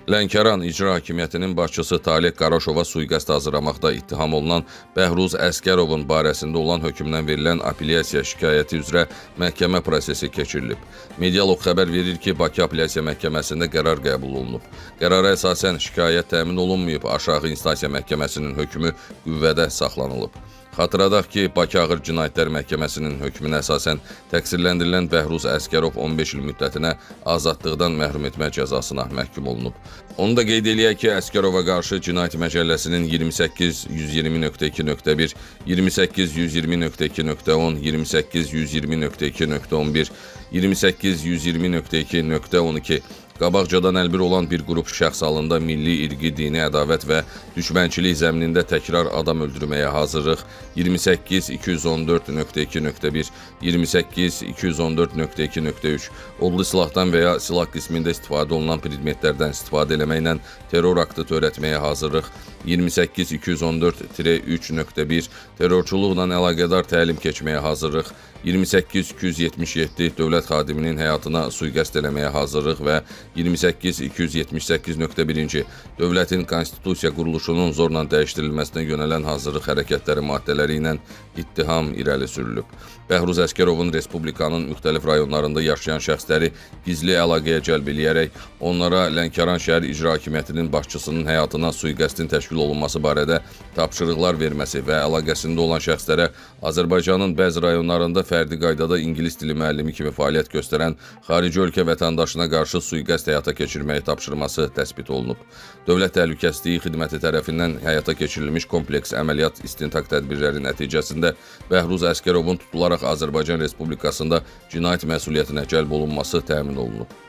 Lənkəran İcra Hakimiyyətinin başçısı Taleh Qaraşova sui-qəsd hazırlamaqda ittiham olunan Bəhruz Əsgərovun barəsində olan hökmdən verilən apellyasiya şikayəti üzrə məhkəmə prosesi keçirilib. Medialog xəbər verir ki, Bakı Apellyasiya Məhkəməsində qərar qəbul olunub. Qərara əsasən şikayət təmin olunmayıb, aşağı instansiya məhkəməsinin hökmü qüvvədə saxlanılıb. Xatırladaq ki, Bakı Ağır Cinayətlər Məhkəməsinin hökmünə əsasən təqsirləndirilən Bəhruz Əsgərov 15 il müddətinə azadlıqdan məhrum etmə cəzasına məhkum olunub. Onu da qeyd eləyək ki, Əsgərova qarşı Cinayət Məcəlləsinin 28.120.2.1, 28.120.2.10, 28.120.2.11, 28.120.2.12 qabaqcadan əlbir olan bir qrup şəxs halında milli, irqi, dini ədavət və düşmənçilik zəminində təkrar adam öldürməyə hazırlıq, 28.214.2.1, 28.214.2.3 odlu silahdan və ya silah qismində istifadə olunan predmetlərdən istifadə eləməklə terror aktı törətməyə hazırlıq, 28.214.3.1 terrorçuluqla əlaqədar təlim keçməyə hazırlıq, 28.277 dövlət xadiminin həyatına sui-qəsd eləməyə hazırlıq və 28.278.1-ci dövlətin konstitusiya quruluşunun zorla dəyişdirilməsinə yönələn hazırlıq hərəkətləri maddələri ilə ittiham irəli sürülüb. Bəhruz Əsgərovun Respublikanın müxtəlif rayonlarında yaşayan şəxsləri gizli əlaqəyə cəlb eləyərək onlara Lənkəran şəhər İcra Hakimiyyətinin başçısının həyatına sui-qəsdin təşkil olunması barədə tapşırıqlar verməsi və əlaqəsində olan şəxslərə Azərbaycanın bəzi rayonlarında fərdi qaydada ingilis dili müəllimi kimi fəaliyyət göstərən xarici ölkə vətəndaşına qarşı sui-qəsd həyata keçirməyi tapşırması təsbit olunub. Dövlət Təhlükəsizliyi Xidməti tərəfindən həyata keçirilmiş kompleks əməliyyat istintaq tədbirləri nəticəsində Bəhruz Əsgərovun tutularaq Azərbaycan Respublikasında cinayət məsuliyyətinə cəlb olunması təmin olunub.